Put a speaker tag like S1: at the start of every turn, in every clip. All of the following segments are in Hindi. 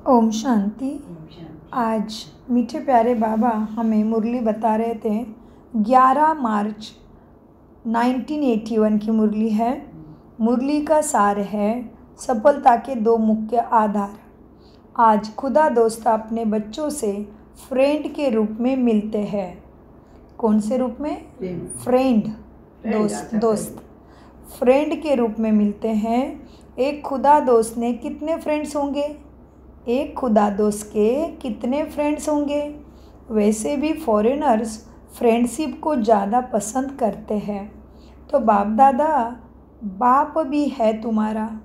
S1: ओम शांति। आज मीठे प्यारे बाबा हमें मुरली बता रहे थे। 11 मार्च 1981 की मुरली है। मुरली का सार है सफलता के 2 मुख्य आधार। आज खुदा दोस्त अपने बच्चों से फ्रेंड के रूप में मिलते हैं। कौन से रूप में? फ्रेंड, दोस्त फ्रेंड के रूप में मिलते हैं। एक खुदा दोस्त ने कितने फ्रेंड्स होंगे? एक खुदा दोस्त के कितने फ्रेंड्स होंगे? वैसे भी फॉरेनर्स फ्रेंडशिप को ज़्यादा पसंद करते हैं। तो बाप दादा बाप भी है तुम्हारा,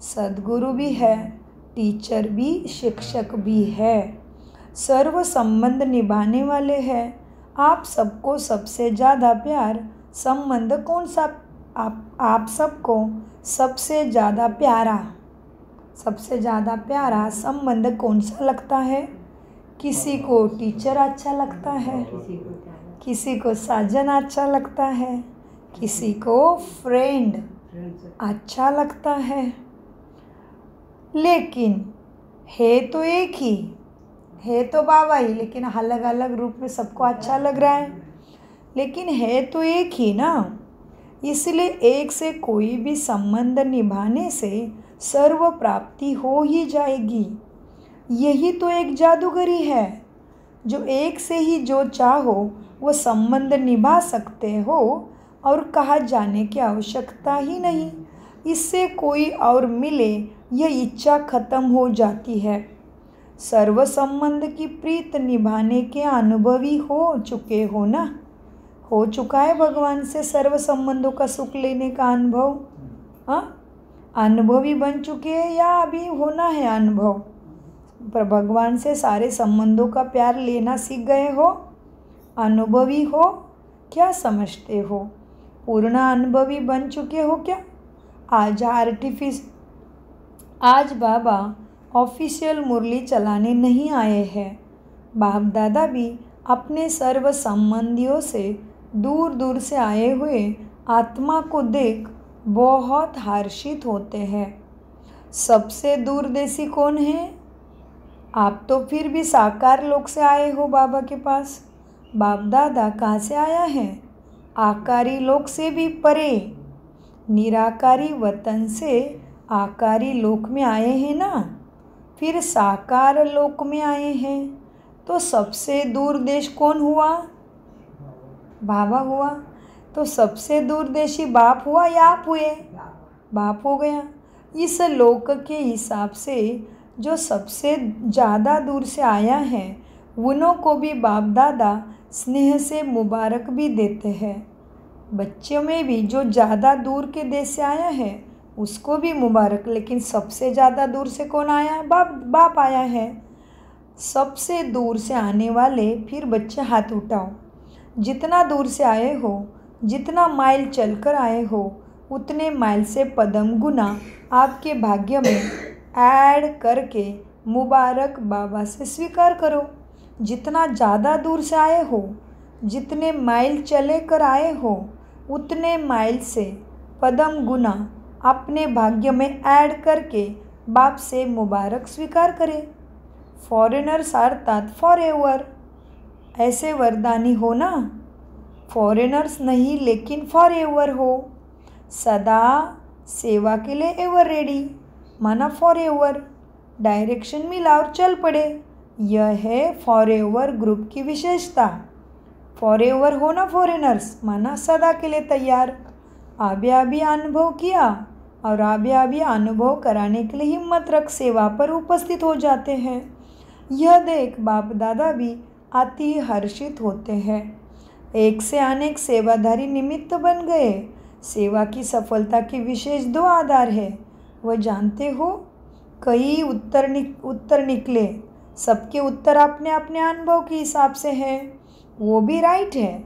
S1: सद्गुरु भी है, टीचर भी, शिक्षक भी है, सर्व संबंध निभाने वाले हैं। आप सबको सबसे ज़्यादा प्यार संबंध कौन सा? आप सबको सबसे ज़्यादा प्यारा संबंध कौन सा लगता है? किसी को टीचर अच्छा लगता है, किसी को साजन अच्छा लगता है, किसी को फ्रेंड अच्छा लगता है। लेकिन है तो एक ही, है तो बाबा ही, लेकिन अलग अलग रूप में सबको अच्छा लग रहा है। लेकिन है तो एक ही ना, इसलिए एक से कोई भी संबंध निभाने से सर्व प्राप्ति हो ही जाएगी। यही तो एक जादूगरी है, जो एक से ही जो चाहो वो संबंध निभा सकते हो और कहा जाने की आवश्यकता ही नहीं। इससे कोई और मिले यह इच्छा खत्म हो जाती है। सर्व संबंध की प्रीत निभाने के अनुभवी हो चुके हो ना? हो चुका है भगवान से सर्व संबंधों का सुख लेने का अनुभव? अनुभवी बन चुके हैं या अभी होना है अनुभव? पर भगवान से सारे संबंधों का प्यार लेना सीख गए हो, अनुभवी हो, क्या समझते हो? पूर्ण अनुभवी बन चुके हो क्या? आज बाबा ऑफिशियल मुरली चलाने नहीं आए हैं। बाप दादा भी अपने सर्व संबंधियों से दूर दूर से आए हुए आत्मा को देख बहुत हर्षित होते हैं। सबसे दूरदेशी कौन है? आप तो फिर भी साकार लोक से आए हो बाबा के पास। बाप दादा कहाँ से आया है? आकारी लोक से भी परे, निराकारी वतन से आकारी लोक में आए हैं ना, फिर साकार लोक में आए हैं। तो सबसे दूर देश कौन हुआ? बाबा हुआ। तो सबसे दूरदेशी बाप हुआ या आप हुए? बाप हो गया। इस लोक के हिसाब से जो सबसे ज़्यादा दूर से आया है उन्हों को भी बाप दादा स्नेह से मुबारक भी देते हैं। बच्चों में भी जो ज़्यादा दूर के देश से आया है उसको भी मुबारक। लेकिन सबसे ज़्यादा दूर से कौन आया? बाप आया है। सबसे दूर से आने वाले फिर बच्चे हाथ उठाओ। जितना दूर से आए हो, जितना माइल चलकर आए हो, उतने माइल से पदम गुना आपके भाग्य में ऐड करके मुबारक बाबा से स्वीकार करो। जितना ज़्यादा दूर से आए हो, जितने माइल चले कर आए हो, उतने माइल से पदम गुना अपने भाग्य में ऐड करके बाप से मुबारक स्वीकार करें। फॉरेनर्स अर्थात फॉरएवर ऐसे वरदानी हो ना। फॉरेनर्स नहीं लेकिन फॉरएवर हो, सदा सेवा के लिए एवर रेडी, माना फॉरएवर। डायरेक्शन मिला और चल पड़े, यह है फॉरएवर ग्रुप की विशेषता। फॉरएवर हो ना फॉरेनर्स, माना सदा के लिए तैयार। अभी अनुभव किया और अभी अनुभव कराने के लिए हिम्मत रख सेवा पर उपस्थित हो जाते हैं। यह देख बाप दादा भी अति हर्षित होते हैं। एक से अनेक सेवाधारी निमित्त बन गए। सेवा की सफलता के विशेष 2 आधार है, वह जानते हो? कई उत्तर निकले, सबके उत्तर अपने अपने अनुभव के हिसाब से है, वो भी राइट है।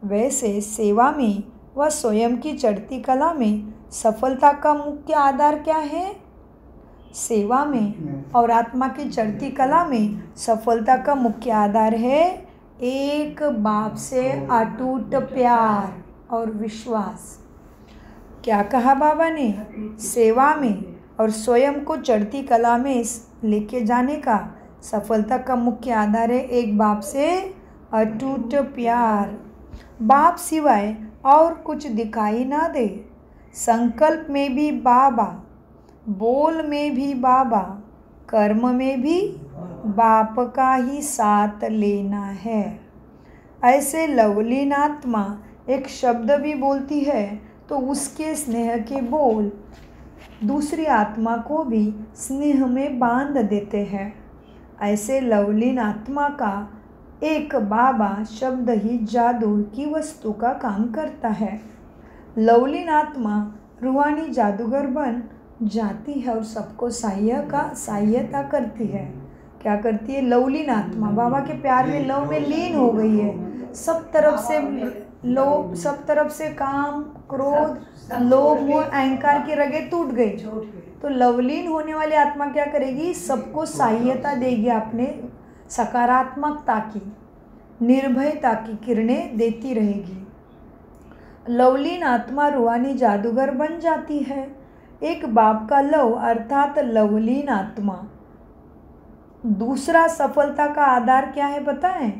S1: वैसे सेवा में व स्वयं की चढ़ती कला में सफलता का मुख्य आधार क्या है? सेवा में और आत्मा की चढ़ती कला में सफलता का मुख्य आधार है एक बाप से अटूट प्यार और विश्वास। क्या कहा बाबा ने? सेवा में और स्वयं को चढ़ती कला में लेके जाने का सफलता का मुख्य आधार है एक बाप से अटूट प्यार। बाप सिवाय और कुछ दिखाई ना दे। संकल्प में भी बाबा, बोल में भी बाबा, कर्म में भी बाप का ही साथ लेना है। ऐसे लवलीन आत्मा एक शब्द भी बोलती है तो उसके स्नेह के बोल दूसरी आत्मा को भी स्नेह में बांध देते हैं। ऐसे लवलीन आत्मा का एक बाबा शब्द ही जादू की वस्तु का काम करता है। लवलीन आत्मा रूहानी जादूगर बन जाती है और सबको सहायता करती है। क्या करती है? लवलीन आत्मा बाबा के प्यार में, लव में लीन हो गई है। सब तरफ से काम, क्रोध, लोभ, मोह, अहंकार की रगें टूट गई। तो लवलीन होने वाली आत्मा क्या करेगी? सबको सहायता देगी, अपने सकारात्मकता की, निर्भयता की किरणें देती रहेगी। लवलीन आत्मा रूहानी जादूगर बन जाती है। एक बाप का लव अर्थात लवलीन आत्मा। दूसरा सफलता का आधार क्या है पता है?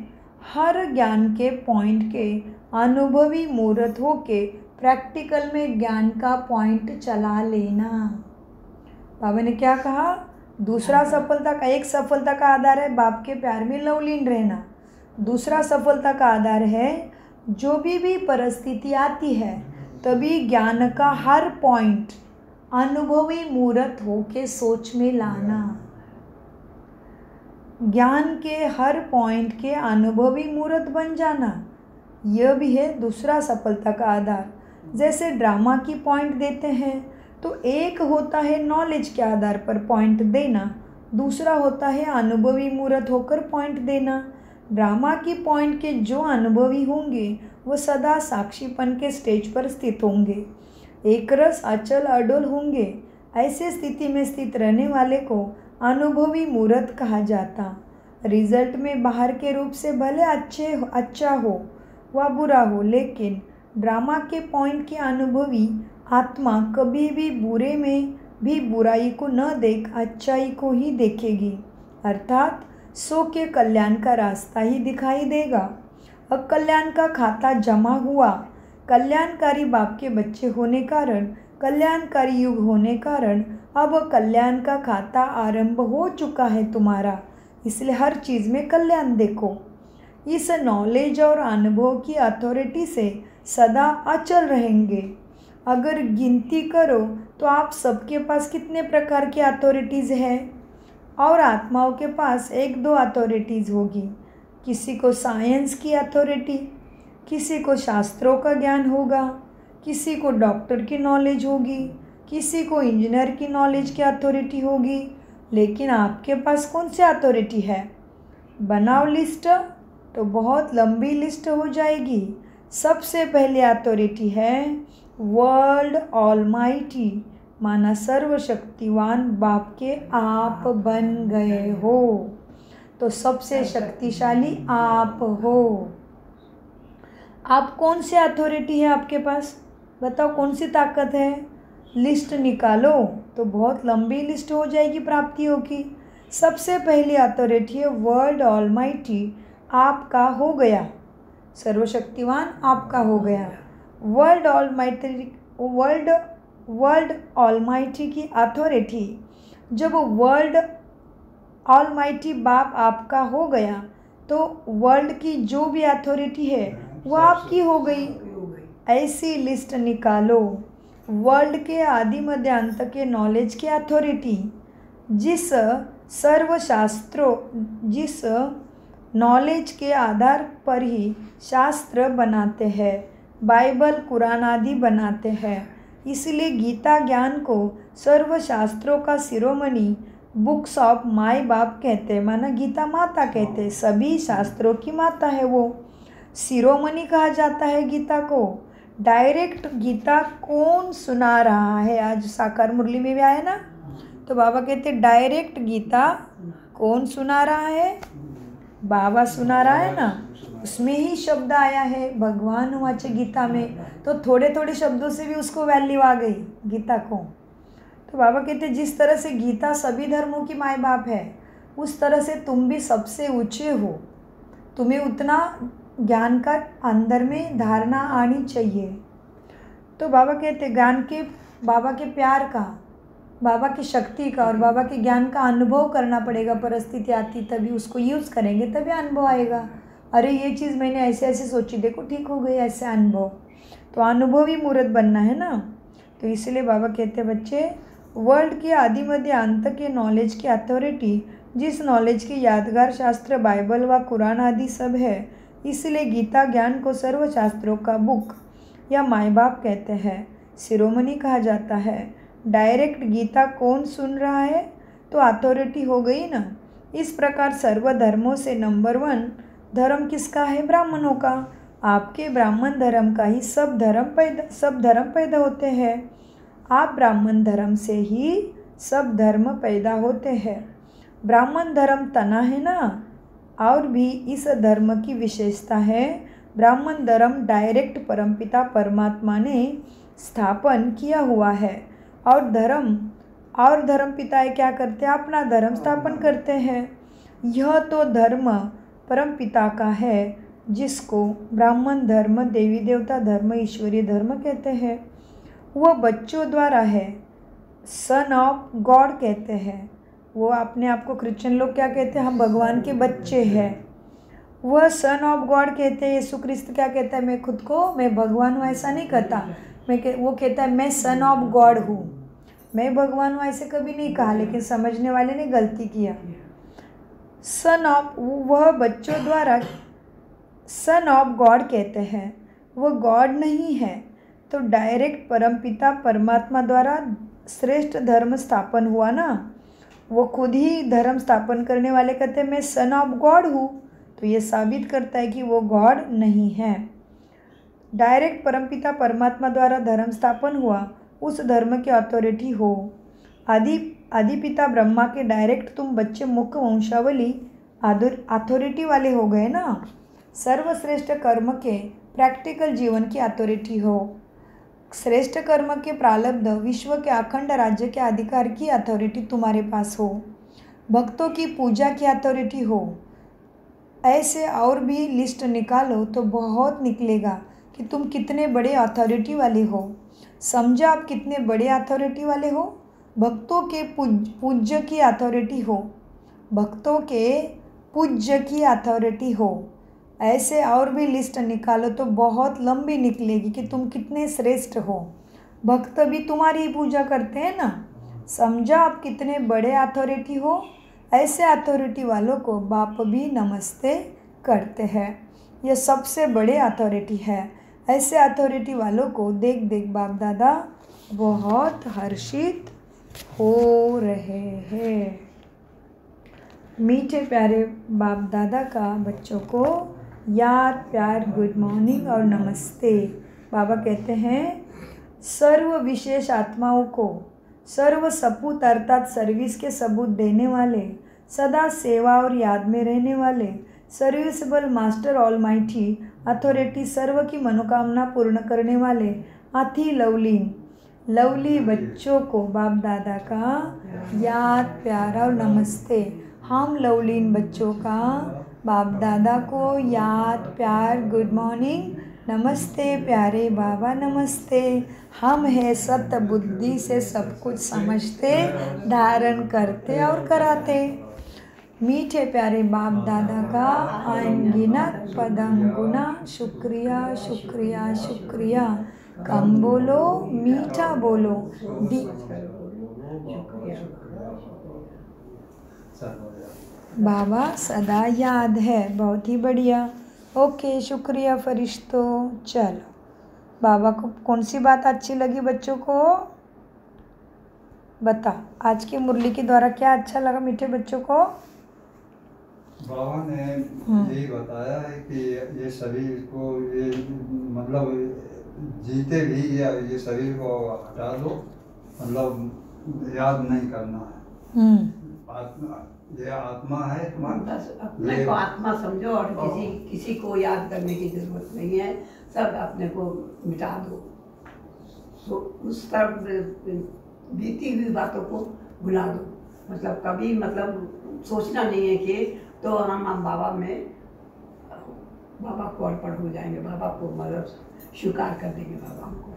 S1: हर ज्ञान के पॉइंट के अनुभवी मूर्त होके प्रैक्टिकल में ज्ञान का पॉइंट चला लेना। बाबा ने क्या कहा? दूसरा सफलता का, एक सफलता का आधार है बाप के प्यार में लवलीन रहना। दूसरा सफलता का आधार है जो भी परिस्थिति आती है तभी ज्ञान का हर पॉइंट अनुभवी मूर्त होके सोच में लाना। ज्ञान के हर पॉइंट के अनुभवी मूर्त बन जाना, यह भी है दूसरा सफलता का आधार। जैसे ड्रामा की पॉइंट देते हैं तो एक होता है नॉलेज के आधार पर पॉइंट देना, दूसरा होता है अनुभवी मूर्त होकर पॉइंट देना। ड्रामा की पॉइंट के जो अनुभवी होंगे वो सदा साक्षीपन के स्टेज पर स्थित होंगे, एक रस अचल अडोल होंगे। ऐसे स्थिति में स्थित रहने वाले को अनुभवी मूर्त कहा जाता। रिजल्ट में बाहर के रूप से भले अच्छा हो व बुरा हो, लेकिन ड्रामा के पॉइंट की अनुभवी आत्मा कभी भी बुरे में भी बुराई को न देख अच्छाई को ही देखेगी, अर्थात सो के कल्याण का रास्ता ही दिखाई देगा। अकल्याण का खाता जमा हुआ। कल्याणकारी बाप के बच्चे होने कारण, कल्याणकारी युग होने कारण अब कल्याण का खाता आरंभ हो चुका है तुम्हारा। इसलिए हर चीज़ में कल्याण देखो। इस नॉलेज और अनुभव की अथॉरिटी से सदा अचल रहेंगे। अगर गिनती करो तो आप सबके पास कितने प्रकार की अथॉरिटीज़ है? और आत्माओं के पास एक दो अथॉरिटीज़ होगी। किसी को साइंस की अथॉरिटी, किसी को शास्त्रों का ज्ञान होगा, किसी को डॉक्टर की नॉलेज होगी, किसी को इंजीनियर की नॉलेज की अथॉरिटी होगी। लेकिन आपके पास कौन सी अथॉरिटी है? बनाओ लिस्ट तो बहुत लंबी लिस्ट हो जाएगी। सबसे पहले अथॉरिटी है वर्ल्ड ऑलमाइटी, माना सर्वशक्तिवान बाप के आप बन गए हो तो सबसे शक्तिशाली आप हो। आप कौन सी अथॉरिटी है आपके पास? बताओ कौन सी ताकत है? लिस्ट निकालो तो बहुत लंबी लिस्ट हो जाएगी प्राप्तियों की। सबसे पहली अथॉरिटी है वर्ल्ड ऑलमाइटी, आपका हो गया। सर्वशक्तिवान आपका हो गया। वर्ल्ड ऑलमाइटी की अथॉरिटी, जब वर्ल्ड ऑलमाइटी बाप आपका हो गया तो वर्ल्ड की जो भी अथॉरिटी है वो आपकी हो गई। ऐसी लिस्ट निकालो वर्ल्ड के आदि मध्य अंत के नॉलेज की अथॉरिटी, जिस नॉलेज के आधार पर ही शास्त्र बनाते हैं, बाइबल कुरान आदि बनाते हैं। इसलिए गीता ज्ञान को सर्वशास्त्रों का शिरोमणि, बुक्स ऑफ माई बाप कहते हैं, माना गीता माता कहते हैं। सभी शास्त्रों की माता है वो, शिरोमणि कहा जाता है गीता को। डायरेक्ट गीता कौन सुना रहा है? आज साकार मुरली में भी आया ना, तो बाबा कहते हैं डायरेक्ट गीता कौन सुना रहा है? बाबा सुना रहा है ना। उसमें ही शब्द आया है भगवान वाचे गीता में, तो थोड़े थोड़े शब्दों से भी उसको वैल्यू आ गई गीता को। तो बाबा कहते जिस तरह से गीता सभी धर्मों की माँ बाप है, उस तरह से तुम भी सबसे ऊँचे हो। तुम्हें उतना ज्ञान का अंदर में धारणा आनी चाहिए। तो बाबा कहते ज्ञान के, बाबा के प्यार का, बाबा की शक्ति का और बाबा के ज्ञान का अनुभव करना पड़ेगा। परिस्थिति आती तभी उसको यूज़ करेंगे, तभी अनुभव आएगा। अरे ये चीज़ मैंने ऐसे ऐसे सोची, देखो ठीक हो गई, ऐसे अनुभव। तो अनुभव ही मूर्त बनना है ना। तो इसलिए बाबा कहते बच्चे, वर्ल्ड के आदि मध्य अंत के नॉलेज की अथॉरिटी, जिस नॉलेज के यादगार शास्त्र बाइबल व कुरान आदि सब है, इसलिए गीता ज्ञान को सर्वशास्त्रों का बुक या माई बाप कहते हैं, शिरोमणि कहा जाता है। डायरेक्ट गीता कौन सुन रहा है तो अथॉरिटी हो गई ना। इस प्रकार सर्व धर्मों से नंबर 1 धर्म किसका है? ब्राह्मणों का। आपके ब्राह्मण धर्म का ही सब धर्म पैदा होते हैं। आप ब्राह्मण धर्म से ही सब धर्म पैदा होते हैं। ब्राह्मण धर्म तना है ना। और भी इस धर्म की विशेषता है, ब्राह्मण धर्म डायरेक्ट परमपिता परमात्मा ने स्थापन किया हुआ है। और धर्म पिताएँ क्या करते हैं? अपना धर्म स्थापन करते हैं। यह तो धर्म परमपिता का है, जिसको ब्राह्मण धर्म, देवी देवता धर्म, ईश्वरीय धर्म कहते हैं। वह बच्चों द्वारा है, सन ऑफ गॉड कहते हैं। वो अपने आप को क्रिश्चियन लोग क्या कहते हैं? हम भगवान के बच्चे हैं। वह सन ऑफ गॉड कहते हैं। यीशु क्रिस्त क्या कहता है? मैं खुद को मैं भगवान हूँ ऐसा नहीं कहता। वो कहता है मैं सन ऑफ गॉड हूँ, मैं भगवान हूँ ऐसे कभी नहीं कहा, लेकिन समझने वाले ने गलती किया। सन ऑफ, वह बच्चों द्वारा सन ऑफ गॉड कहते हैं। वह गॉड नहीं है, तो डायरेक्ट परमपिता परमात्मा द्वारा श्रेष्ठ धर्म स्थापन हुआ ना। वो खुद ही धर्म स्थापन करने वाले कहते हैं मैं सन ऑफ गॉड हूँ, तो ये साबित करता है कि वो गॉड नहीं है। डायरेक्ट परमपिता परमात्मा द्वारा धर्म स्थापन हुआ, उस धर्म की अथॉरिटी हो। आदि पिता ब्रह्मा के डायरेक्ट तुम बच्चे मुख्य वंशावली अथॉरिटी वाले हो गए ना। सर्वश्रेष्ठ कर्म के प्रैक्टिकल जीवन की अथॉरिटी हो। श्रेष्ठ कर्म के प्रारब्ध विश्व के अखंड राज्य के अधिकार की अथॉरिटी तुम्हारे पास हो। भक्तों की पूजा की अथॉरिटी हो। ऐसे और भी लिस्ट निकालो तो बहुत निकलेगा कि तुम कितने बड़े अथॉरिटी वाले हो। समझो आप कितने बड़े अथॉरिटी वाले हो। भक्तों के पूज्य की अथॉरिटी हो। भक्तों के पूज्य की अथॉरिटी हो। ऐसे और भी लिस्ट निकालो तो बहुत लंबी निकलेगी कि तुम कितने श्रेष्ठ हो। भक्त भी तुम्हारी पूजा करते हैं ना। समझा आप कितने बड़े अथॉरिटी हो। ऐसे अथॉरिटी वालों को बाप भी नमस्ते करते हैं। यह सबसे बड़े अथॉरिटी है। ऐसे अथॉरिटी वालों को देख देख बाप दादा बहुत हर्षित हो रहे हैं। मीठे प्यारे बाप दादा का बच्चों को याद, प्यार, गुड मॉर्निंग और नमस्ते। बाबा कहते हैं सर्व विशेष आत्माओं को सर्व सपूत अर्थात सर्विस के सबूत देने वाले, सदा सेवा और याद में रहने वाले, सर्विसेबल मास्टर ऑलमाइटी अथॉरिटी, सर्व की मनोकामना पूर्ण करने वाले अति लवली बच्चों को बाप दादा का याद, प्यार और नमस्ते। हम लवलीन बच्चों का बाप दादा को याद, प्यार, गुड मॉर्निंग, नमस्ते प्यारे बाबा नमस्ते। हम है सत्य बुद्धि से सब कुछ समझते, धारण करते और कराते। मीठे प्यारे बाप दादा का अनगिनत पदम गुना शुक्रिया शुक्रिया शुक्रिया। कम बोलो, मीठा बोलो। बाबा सदा याद है। बहुत ही बढ़िया। ओके, शुक्रिया फरिश्तों। चलो, बाबा को कौन सी बात अच्छी लगी बच्चों को बता। आज की मुरली के द्वारा क्या अच्छा लगा मीठे बच्चों को?
S2: बाबा ने यही बताया है कि ये शरीर को ये मतलब जीते भी ये शरीर को हटा दो, मतलब याद नहीं करना है। आत्मा, ये आत्मा है तुम्हारा,
S3: अपने को आत्मा समझो और किसी को याद करने की जरूरत नहीं है। सब अपने को मिटा दो। तो उस तरफ बीती हुई बातों को भुला दो। मतलब कभी मतलब सोचना नहीं है कि तो हम बाबा को अर्पण हो जाएंगे, बाबा को मतलब स्वीकार कर देंगे बाबा हमको।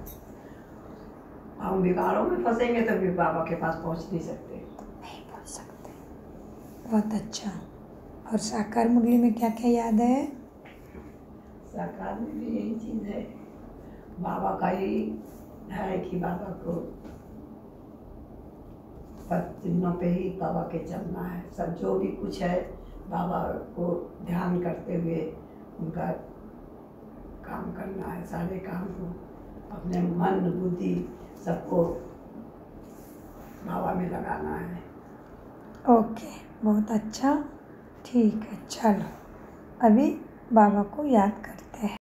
S3: हम विकारों में फंसेंगे तो फिर बाबा के पास पहुंच नहीं सकते।
S1: नहीं पहुंच सकते। बहुत अच्छा। और साकार मुरली में क्या क्या याद है?
S3: साकार में भी यही चीज़ है, बाबा का ही है कि बाबा को पद चिन्हों पे ही बाबा के चलना है। सब जो भी कुछ है बाबा को ध्यान करते हुए उनका काम करना है। सारे काम को अपने मन बुद्धि सबको बाबा में लगाना है।
S1: ओके, बहुत अच्छा। ठीक है, चलो अभी बाबा को याद कर